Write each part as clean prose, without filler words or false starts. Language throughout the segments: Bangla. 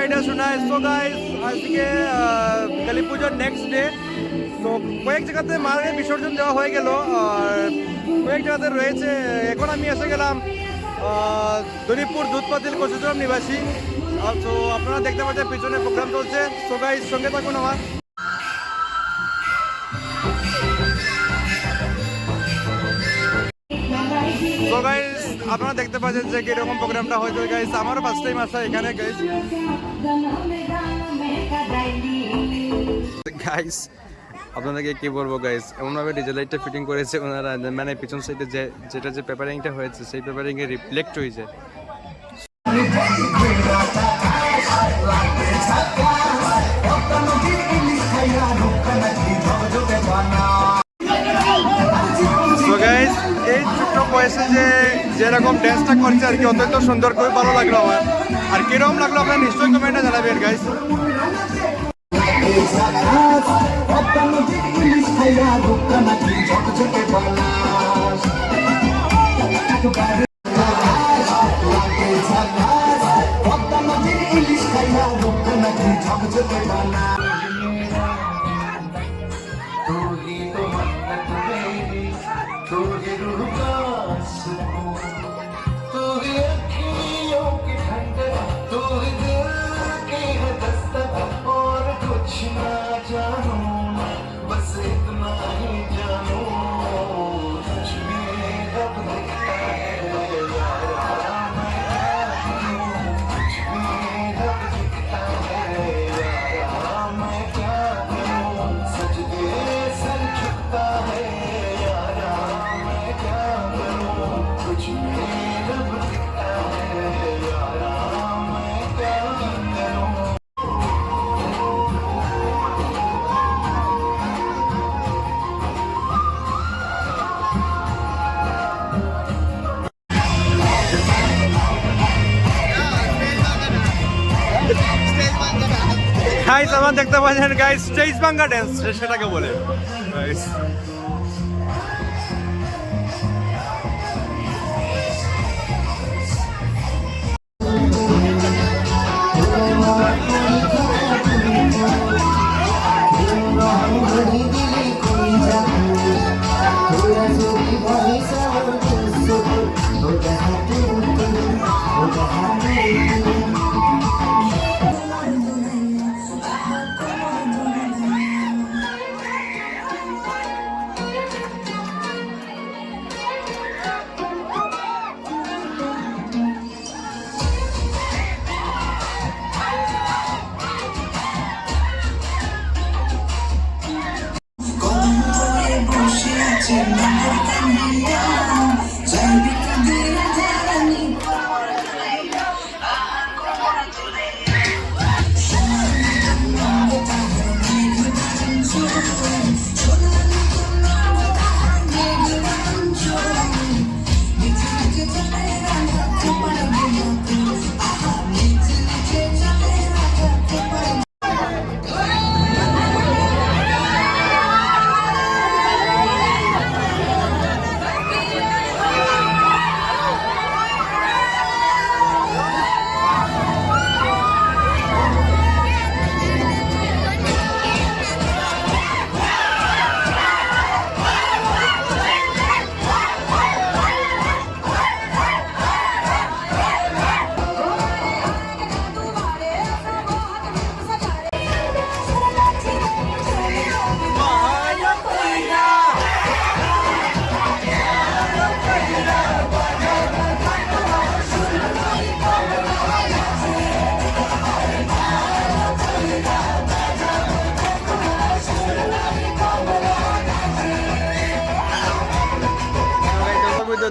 এটা শোনায়। সো গাইস আজকে কালী পুজোর নেক্সট ডে। তো কয়েক জায়গাতে মায়ের বিসর্জন দেওয়া হয়ে গেল আর কয়েক জায়গাতে রয়েছে। এখন আমি এসে গেলাম দলিপুর দুধপাতিল কচুগ্রাম নিবাসী। তো আপনারা দেখতে পাচ্ছেন পিছনে প্রোগ্রাম চলছে। সো গাইস সঙ্গে থাকুন আমার। তো গাইস আপনারা দেখতে পাচ্ছেন যে কিরকম প্রোগ্রামটা হয়েছে গাইস। আমারও ফার্স্ট টাইম আসা এখানে গাইস। গাইস আপনাদেরকে কি বলবো গাইস, এমনভাবে ডিজেল লাইটটা ফিটিং করেছে ওনারা, মানে পিছন সাইডে যেটা যে পেপারিংটা হয়েছে সেই পেপারিংয়ে রিফ্লেক্ট হয়েছে। এই ছোট্ট বয়সে যেরকম ড্যান্সটা করছে আর কি অত্যন্ত সুন্দর, খুবই ভালো লাগলো আমার। আর কিরকম লাগলো আপনারা নিশ্চয়ই কমেন্টে জানাবেন গাইস। গাইস আমার দেখতে পাচ্ছেন গাইস স্টেজ ভাঙ্গা ড্যান্স সেটাকে বলে গাইস।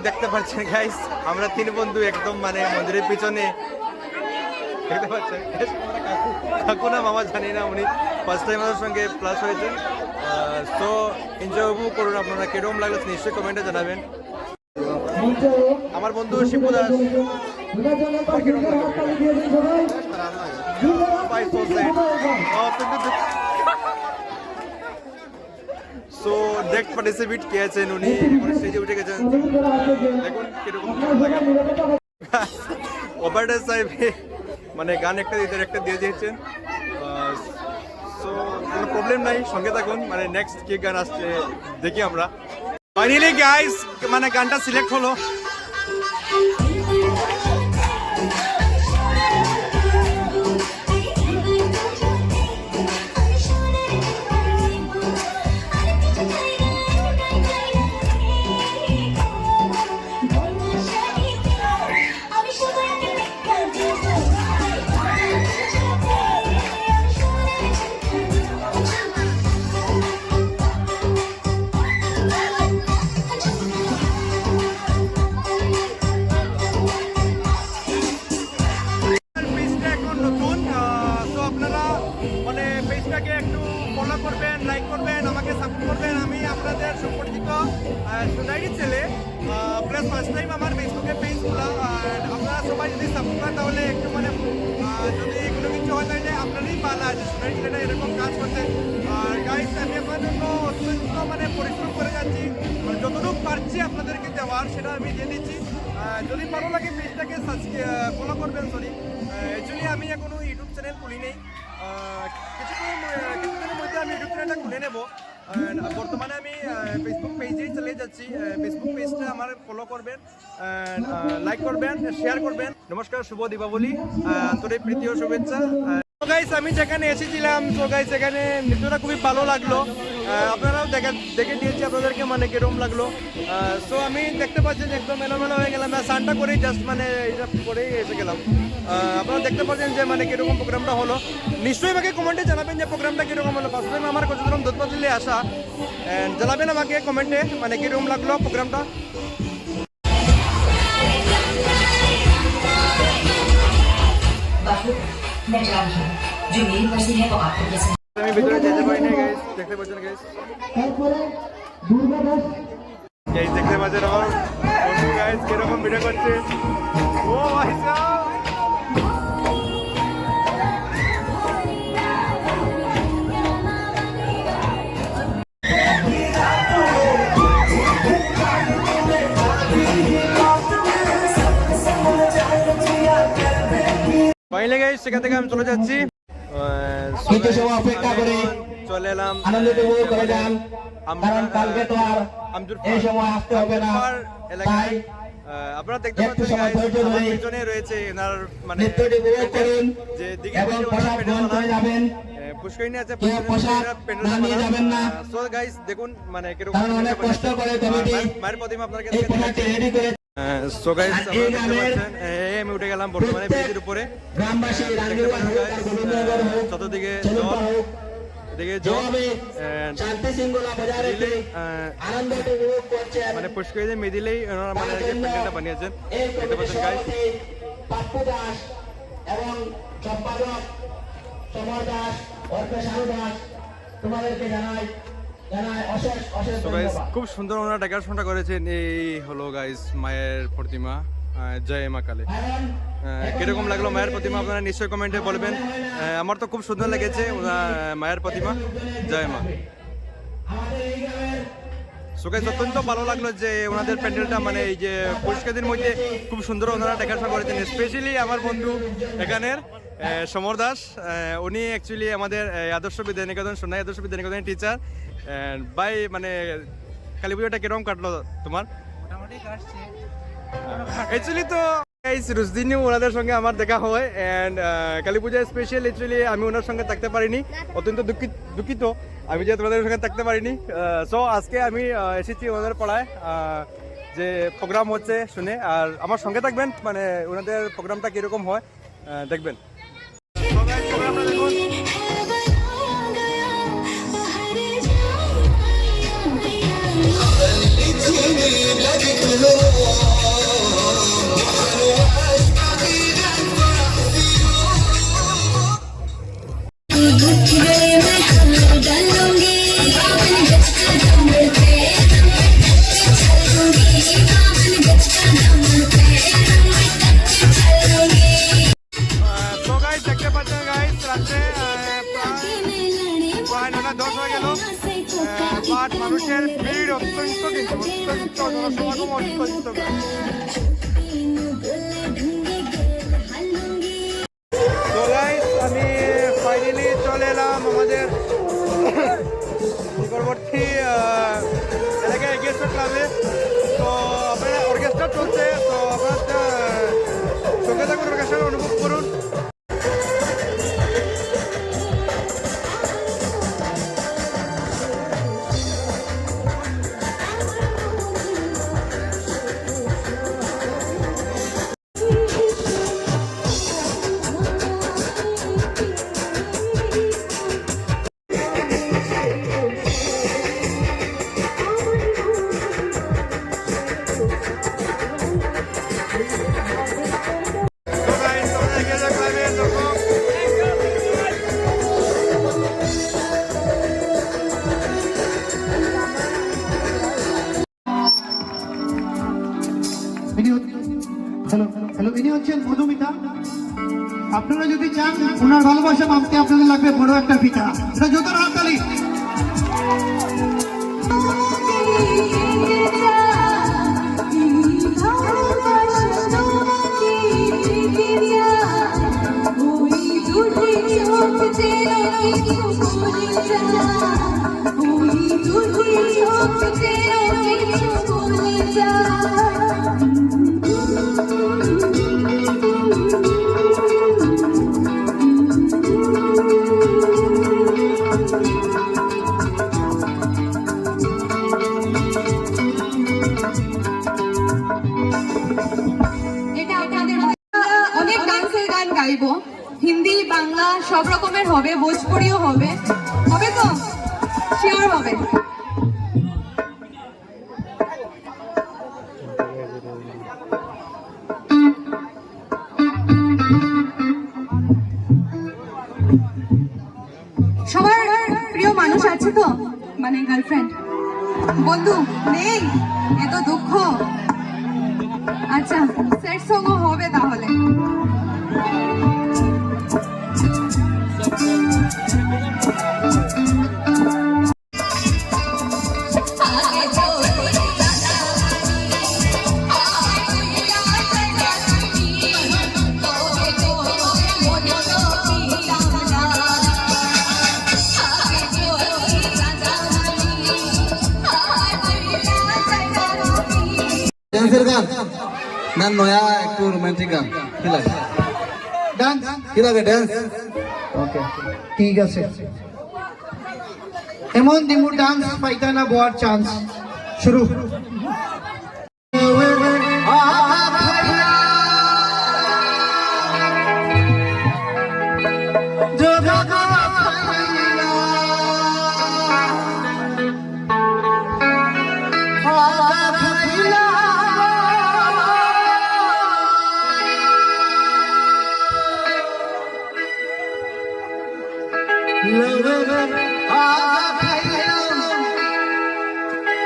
দেখতে পাচ্ছেন গাইস আমরা তিন বন্ধু একদম মানে মন্দিরের পিছনে দেখতে পাচ্ছেন। কাকু না মামা জানি না, উনি ফার্স্ট টাইম আমাদের সঙ্গে প্লাস হয়েছেন। তো এনজয় উপভোগ করুন। আপনারা কিরকম লাগলো নিশ্চয়ই কমেন্টে জানাবেন। আমার বন্ধু Shibu Das so next participate কিয়েছেন উনি স্টেজে উঠে গেছেন। দেখুন কিরকম ওভারডে সাহেব মানে গান একটা দিয়ে দিয়েছেন। সো কোনো প্রবলেম নাই, সঙ্গে থাকুন, মানে নেক্সট কি গান আসছে দেখি আমরা। ফাইনালি গাইস মানে গানটা সিলেক্ট হলো। করবেন, লাইক করবেন, আমাকে সাপোর্ট করবেন। আমি আপনাদের সুপরিচিত সোনাইয়ের ছেলে, প্লাস ফার্স্ট টাইম আমার ফেসবুকে পেজ খোলা। আর আপনারা সবাই যদি সাপোর্ট করেন তাহলে একটু মানে যদি কোনো কিছু হয় তাহলে আপনারই পালা যে সোনাইয়ের ছেলেটা এরকম কাজ করছে। আর গাইস আমি আপনার জন্য অত্যন্ত মানে পরিশ্রম করে যাচ্ছি, যতটুকু পারছি আপনাদেরকে দেওয়ার সেটা আমি দিয়ে দিচ্ছি। যদি ভালো লাগে পেজটাকে ফলো করবেন। সরি, অ্যাকচুয়ালি আমি এখনো ইউটিউব চ্যানেল খুলি নেই, কিছুদিনের মধ্যে আমি ইউটিউব চ্যানেলটা খুলে নেব। বর্তমানে আমি ফেসবুক পেজেই চলে যাচ্ছি। ফেসবুক পেজটা আমার ফলো করবেন, লাইক করবেন, শেয়ার করবেন। নমস্কার, শুভ দীপাবলি, আন্তরিক প্রীতি ও শুভেচ্ছা। গাইস আমি যেখানে এসেছিলাম, তো গাইস এখানে নৃত্যটা খুবই ভালো লাগলো। আপনারাও দেখে নিয়েছি আপনাদেরকে মানে কিরকম লাগলো। সো আমি দেখতে পাচ্ছেন একদম এলোমেলো হয়ে গেলাম, স্নানটা করেই জাস্ট মানে এটা করেই এসে গেলাম। আপনারা দেখতে পাচ্ছেন যে মানে কিরকম প্রোগ্রামটা হলো। নিশ্চয়ই আমাকে কমেন্টে জানাবেন যে প্রোগ্রামটা কিরকম হলো। ফার্স্ট টাইম আমার কচুদরম দুধপাতিলে আসা, জানাবেন আমাকে কমেন্টে মানে কিরকম লাগলো প্রোগ্রামটা। আমি ভিতরে যেতে পারি না গাইস, দেখতে পাচ্ছেন গাইস। গাইস দেখতে পাচ্ছেন আমার বন্ধু গাইস কিরকম ভিডিও করছে। ও ভাই সাহেব, ফাইনালি গাইস সেখান থেকে আমি চলে যাচ্ছি। অপেক্ষা করে চলে এলাম আনন্দ উপভোগ করে যান, কারণ কালকে তো আর এই সময় আসতে হবে না। তাই আপনারা দেখতে পাচ্ছেন গাইস আমার পিছনে রয়েছে এনার মানে যে দিকে যাবেন পুষ্করিণী আছে, যাবেন না। সো গাইস দেখুন মানে কিরকম অনেক কষ্ট করে কমিটি মায়ের প্রতিমা আপনাদেরকে এই পোশাকটি রেডি করে। সো গাইস আপনারা দেখতে পাচ্ছেন আমি উঠে গেলাম বর্তমানে ব্রিজের উপরে। গ্রামবাসী চতুর্দিকে জল, এদিকে জল, শান্তি শৃঙ্খলা বজায় রেখে আনন্দ উপভোগ করছেন। মানে পুষ্করিণী মেদিলেই ওনারা মানে প্যান্ডেলটা বানিয়েছেন, দেখতে পাচ্ছেন গাইস। পাপ্পু দাস এবং সম্পাদক সমর দাস, অর্পে সারু দাস, তোমাদেরকে জানাই অশেষ অশেষ ধন্যবাদ। খুব সুন্দর ওনারা ডেকোরেশনটা করেছেন। এই হলো গাইস মায়ের প্রতিমা, জয় মা কালী। কিরকম লাগলো মায়ের প্রতিমা আপনারা নিশ্চয়ই কমেন্টে বলবেন। আমার তো খুব সুন্দর লেগেছে মায়ের প্রতিমা, জয় মা। সো গাইস অত্যন্ত ভালো লাগলো যে ওনাদের প্যান্ডেলটা মানে এই যে পুরস্কারদের মধ্যে খুব সুন্দর ওনারা ডেকোরেশন করেছেন। স্পেশালি আমার বন্ধু এখানের সমর দাস, উনি অ্যাকচুয়ালি আমাদের আদর্শ বিদ্যানিকেতন, সোনাই আদর্শ বিদ্যানিকেতনের টিচার। ভাই মানে কালী পুজোটা কিরকম কাটলো তোমার? মোটামুটি কাটছে। অ্যাকচুয়ালি তো রোজদিনও ওনাদের সঙ্গে আমার দেখা হয়, and Kali Puja special actually আমি ওনার সঙ্গে থাকতে পারিনি, অত্যন্ত দুঃখিত আমি যে তোমাদের সঙ্গে থাকতে পারিনি। সো আজকে আমি এসেছি ওনাদের পাড়ায়, যে প্রোগ্রাম হচ্ছে শুনে। আর আমার সঙ্গে থাকবেন, মানে ওনাদের প্রোগ্রামটা কীরকম হয় দেখবেন। প্রোগ্রামটা দেখুন। মানুষের ভিড় অত্যন্ত জনসমাগম অত্যন্ত। আপনারা যদি চান ওনার ভালোবাসা মাপতে আপনাদের লাগবে বড় একটা পিঠা, এটা যত হাততালি। অনেক ডান্সের গান গাইবো, হিন্দি বাংলা সব রকমের হবে, ভোজপুরিও হবে, হবে তো শিওর হবে। সবার প্রিয় মানুষ আছে তো, মানে গার্লফ্রেন্ড বন্ধু নেই, এত দুঃখ। আচ্ছা সেট সঙ্গ হবে তাহলে। ডান্সের গান না নয়া একটু রোমান্টিক গান কি লাগে? ডান্স কি লাগে ডান্স? ওকে ঠিক আছে। এমন দিমু ডান্স পাইতা না গোয়ার চান্স। শুরু।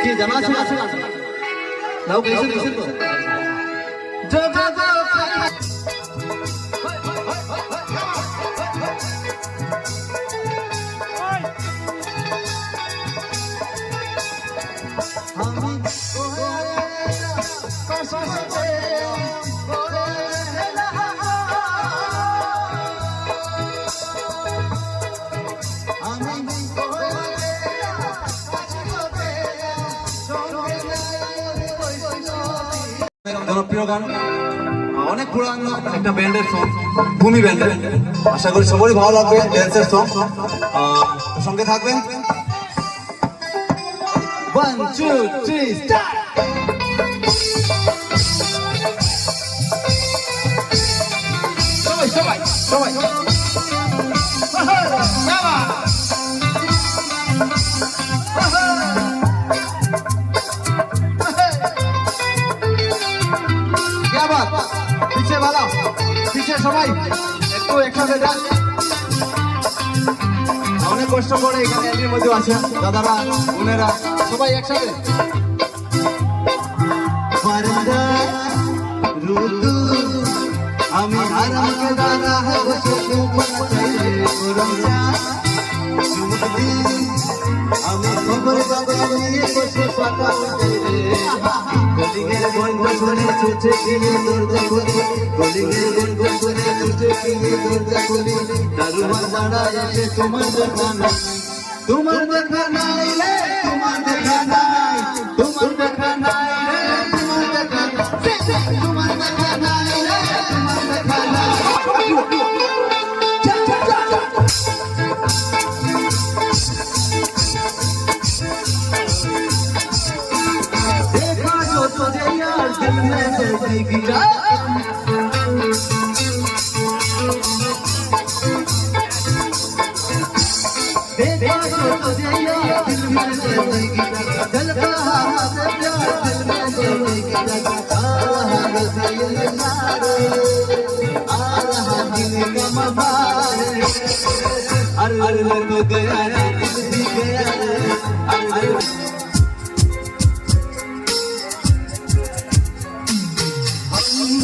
কি জানা আছে? নাও कैसे তো জনপ্রিয় গান, অনেক পুরানো একটা ব্যান্ডের সং, ভূমি ব্যান্ডের। আশা করি সবারই ভালো লাগবে ড্যান্সের সং, সঙ্গে থাকবেন। 1 2 3 স্টার্ট। সবাই সবাই সবাই পিছে ভালো, পিছে সবাই একটু একসাথে ডান্স। অনেক কষ্ট করে এখানে এর মধ্যে আছে দাদারা বোনেরা সবাই একসাথে। আমি আরামকে দাদা আমি খবর বাবা নিয়ে বসে পাতা কলিগের গন্ধ করে ছুটে গিয়ে দরজা খুলি, কলিগের গন্ধ করে ছুটে গিয়ে দরজা খুলি। দারুমান দাঁড়ায় এসে তোমার দেখা নাই, তোমার দেখা নাই রে, তোমার দেখা নাই, তোমার দেখা নাই রে, তোমার দেখা নাই, তোমার দেখা নাই রে, তোমার দেখা নাই। देखा जो तुझे यार दिल में जैसे गिरा, देखा जो तुझे यार दिल में जैसे गिरा, दिल का हाथ प्यार दिल में जैसे गिरा। आ रहा दिल मारे, आ रहा दिल का मबारे, अरे लग गया दिल भी गया, अरे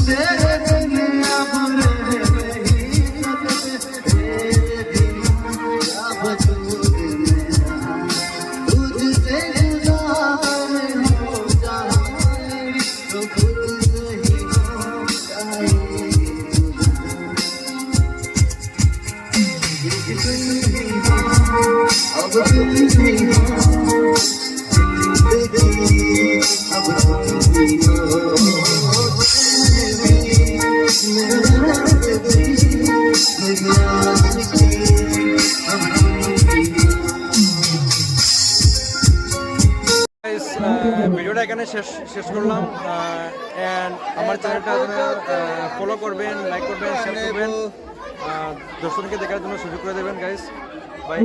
तेरे दुनिया बुरे नहीं अब तुम ही हो जिंदगी अब तुम ही हो ভিডিওটা এখানে শেষ করলাম অ্যান্ড আমার চ্যানেলটা ফলো করবেন, লাইক করবেন, শেয়ার করবেন, দর্শককে দেখার জন্য সুযোগ করে দেবেন গাইস। বাই।